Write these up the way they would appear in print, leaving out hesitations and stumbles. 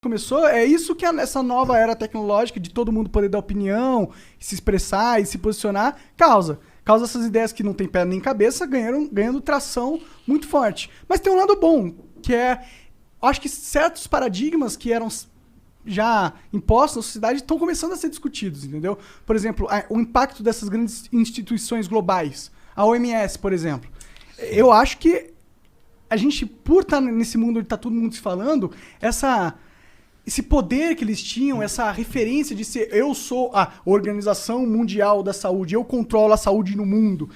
começou, é isso que essa nova era tecnológica de todo mundo poder dar opinião, se expressar e se posicionar, causa essas ideias que não tem pé nem cabeça ganhando tração muito forte. Mas tem um lado bom, que é, acho que certos paradigmas que eram já impostos na sociedade estão começando a ser discutidos, entendeu? Por exemplo, o impacto dessas grandes instituições globais, a OMS, por exemplo. Eu acho que a gente, por estar nesse mundo onde está todo mundo se falando, esse poder que eles tinham, essa referência de ser eu sou a Organização Mundial da Saúde, eu controlo a saúde no mundo.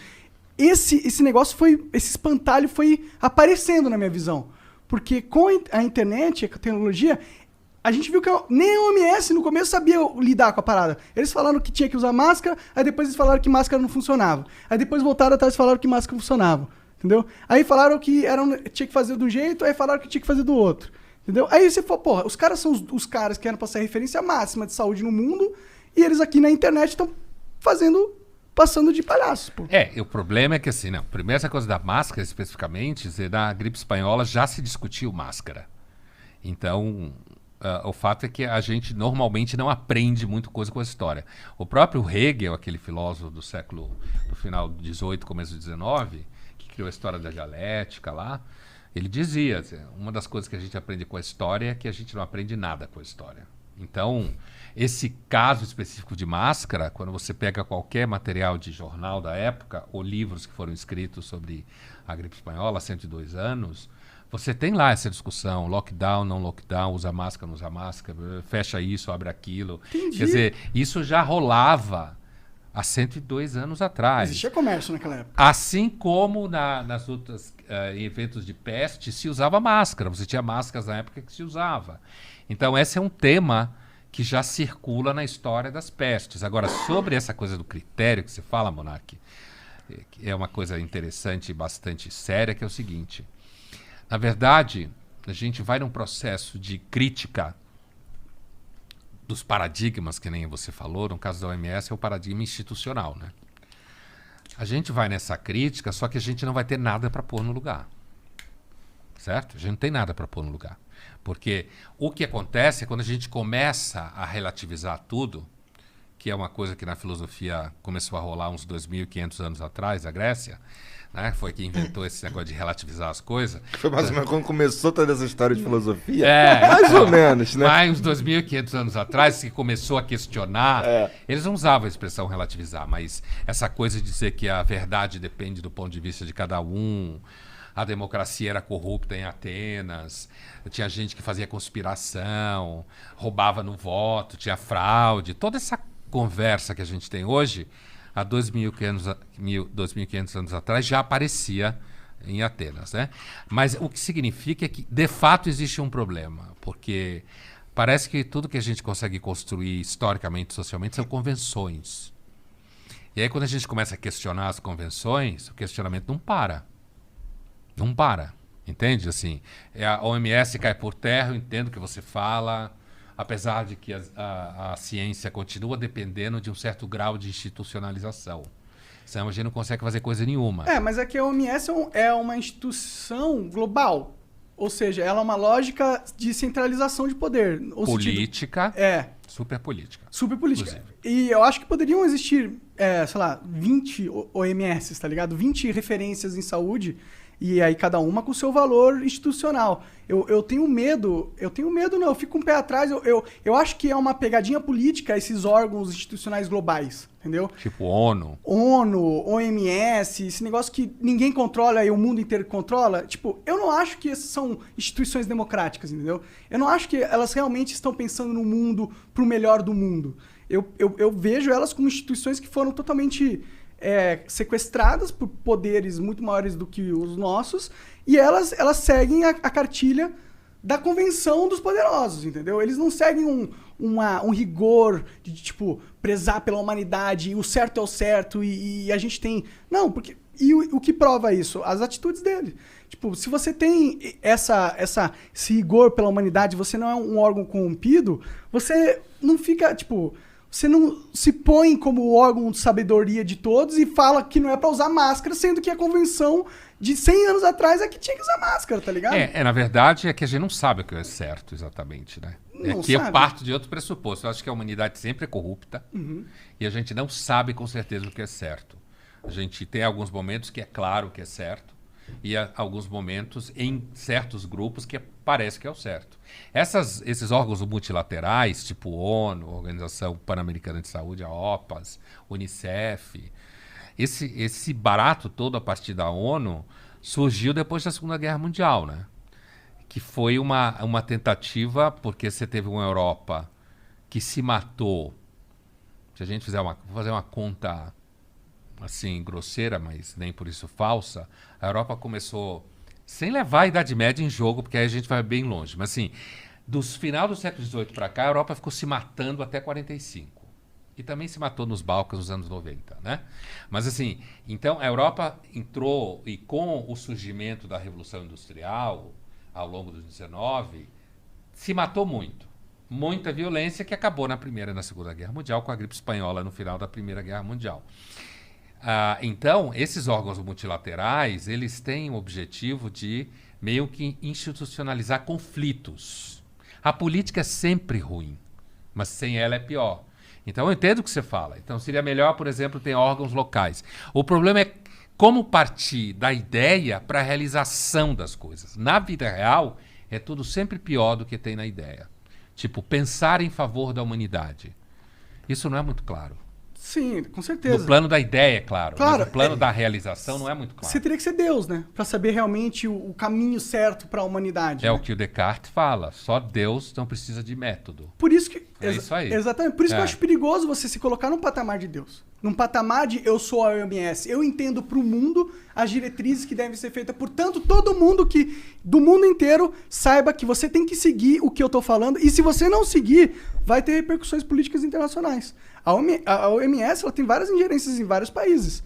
Esse negócio esse espantalho foi aparecendo na minha visão. Porque com a internet, a tecnologia, a gente viu que nem a OMS no começo sabia lidar com a parada. Eles falaram que tinha que usar máscara, aí depois eles falaram que máscara não funcionava. Aí depois voltaram atrás e falaram que máscara funcionava. Entendeu? Aí falaram que tinha que fazer de um jeito, aí falaram que tinha que fazer do outro. Entendeu? Aí você falou, porra, os caras são os caras que eram pra ser a referência máxima de saúde no mundo, e eles aqui na internet estão passando de palhaços, pô. O problema é que assim, não, primeiro essa coisa da máscara especificamente, na gripe espanhola já se discutiu máscara. Então, o fato é que a gente normalmente não aprende muito coisa com a história. O próprio Hegel, aquele filósofo do final do 18, começo do 19, que criou a história da dialética lá, ele dizia, uma das coisas que a gente aprende com a história é que a gente não aprende nada com a história. Então, esse caso específico de máscara, quando você pega qualquer material de jornal da época, ou livros que foram escritos sobre a gripe espanhola há 102 anos, você tem lá essa discussão, lockdown, não lockdown, usa máscara, não usa máscara, fecha isso, abre aquilo. Entendi. Quer dizer, isso já rolava há 102 anos atrás. Existia comércio naquela época. Assim como nas outras em eventos de peste se usava máscara. Você tinha máscaras na época que se usava. Então esse é um tema que já circula na história das pestes. Agora, sobre essa coisa do critério que você fala, Monark, é uma coisa interessante e bastante séria, que é o seguinte. Na verdade, a gente vai num processo de crítica dos paradigmas, que nem você falou, no caso da OMS é o paradigma institucional, né? A gente vai nessa crítica, só que a gente não vai ter nada para pôr no lugar. Certo? A gente não tem nada para pôr no lugar. Porque o que acontece é quando a gente começa a relativizar tudo, que é uma coisa que na filosofia começou a rolar uns 2.500 anos atrás, a Grécia, né? Foi quem inventou esse negócio de relativizar as coisas. Foi mais ou menos quando começou toda essa história de filosofia? Mais ou menos, né? Mais uns 2.500 anos atrás, que começou a questionar, eles não usavam a expressão relativizar, mas essa coisa de dizer que a verdade depende do ponto de vista de cada um, a democracia era corrupta em Atenas, tinha gente que fazia conspiração, roubava no voto, tinha fraude, toda essa conversa que a gente tem hoje, há 2.500 anos atrás, já aparecia em Atenas, né? Mas o que significa é que, de fato, existe um problema, porque parece que tudo que a gente consegue construir historicamente, socialmente, são convenções. E aí, quando a gente começa a questionar as convenções, o questionamento não para. Não para, entende? Assim, a OMS cai por terra, eu entendo o que você fala, apesar de que a ciência continua dependendo de um certo grau de institucionalização. Senão a gente não consegue fazer coisa nenhuma. Mas é que a OMS é uma instituição global. Ou seja, ela é uma lógica de centralização de poder. Política. Super política. Super política. Inclusive. E eu acho que poderiam existir, sei lá, 20 OMS, tá ligado? 20 referências em saúde. E aí cada uma com o seu valor institucional. Eu tenho medo não, eu fico com o pé atrás, eu acho que é uma pegadinha política esses órgãos institucionais globais, entendeu? Tipo ONU, OMS, esse negócio que ninguém controla e o mundo inteiro controla. Tipo, eu não acho que essas são instituições democráticas, entendeu? Eu não acho que elas realmente estão pensando no mundo pro melhor do mundo. Eu vejo elas como instituições que foram totalmente sequestradas por poderes muito maiores do que os nossos, e elas seguem a cartilha da convenção dos poderosos, entendeu? Eles não seguem um rigor de, tipo, prezar pela humanidade, e o certo é o certo, e a gente tem... Não, porque... E o que prova isso? As atitudes dele. Tipo, se você tem esse rigor pela humanidade, você não é um órgão corrompido, você não fica, tipo... você não se põe como órgão de sabedoria de todos e fala que não é pra usar máscara, sendo que a convenção de 100 anos atrás é que tinha que usar máscara, tá ligado? Na verdade, é que a gente não sabe o que é certo exatamente, né? Não Que eu sabe. parto de outro pressuposto. Eu acho que a humanidade sempre é corrupta e a gente não sabe com certeza o que é certo. A gente tem alguns momentos que é claro que é certo e há alguns momentos em certos grupos que parece que é o certo. Esses órgãos multilaterais, tipo ONU, Organização Pan-Americana de Saúde, a OPAS, Unicef, esse barato todo a partir da ONU surgiu depois da Segunda Guerra Mundial, né? Que foi uma tentativa, porque você teve uma Europa que se matou. Se a gente vou fazer uma conta assim grosseira, mas nem por isso falsa, a Europa começou, sem levar a Idade Média em jogo, porque aí a gente vai bem longe, mas assim, dos final do século XVIII para cá, a Europa ficou se matando até 45. E também se matou nos Balcãs nos anos 90, né? Mas assim, então a Europa entrou, e com o surgimento da Revolução Industrial, ao longo dos 19, se matou muito. Muita violência que acabou na Primeira e na Segunda Guerra Mundial, com a gripe espanhola no final da Primeira Guerra Mundial. Então, esses órgãos multilaterais, eles têm o objetivo de meio que institucionalizar conflitos. A política é sempre ruim, mas sem ela é pior. Então, eu entendo o que você fala. Então, seria melhor, por exemplo, ter órgãos locais. O problema é como partir da ideia para a realização das coisas. Na vida real, é tudo sempre pior do que tem na ideia. Tipo, pensar em favor da humanidade. Isso não é muito claro. Sim, com certeza. No plano da ideia, é claro. Claro, Mas no plano da realização não é muito claro. Você teria que ser Deus, né? Pra saber realmente o caminho certo pra humanidade. É né? o que o Descartes fala. Só Deus não precisa de método. Por isso que... É isso aí. Exatamente. Por isso que eu acho perigoso você se colocar num patamar de Deus. Num patamar de eu sou a OMS. Eu entendo pro mundo as diretrizes que devem ser feitas. Portanto, todo mundo do mundo inteiro saiba que você tem que seguir o que eu tô falando. E se você não seguir, vai ter repercussões políticas internacionais. A OMS ela tem várias ingerências em vários países.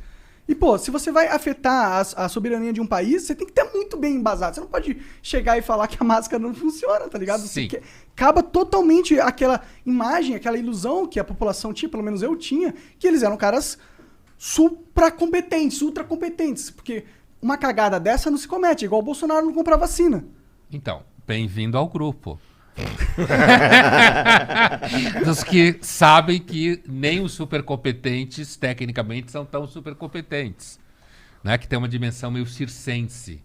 E, pô, se você vai afetar a soberania de um país, você tem que estar muito bem embasado. Você não pode chegar e falar que a máscara não funciona, tá ligado? Sim. Acaba totalmente aquela imagem, aquela ilusão que a população tinha, pelo menos eu tinha, que eles eram caras supracompetentes, ultracompetentes. Porque uma cagada dessa não se comete, igual o Bolsonaro não comprar vacina. Então, bem-vindo ao grupo. Dos que sabem que nem os supercompetentes, tecnicamente, são tão supercompetentes. Né? Que tem uma dimensão meio circense.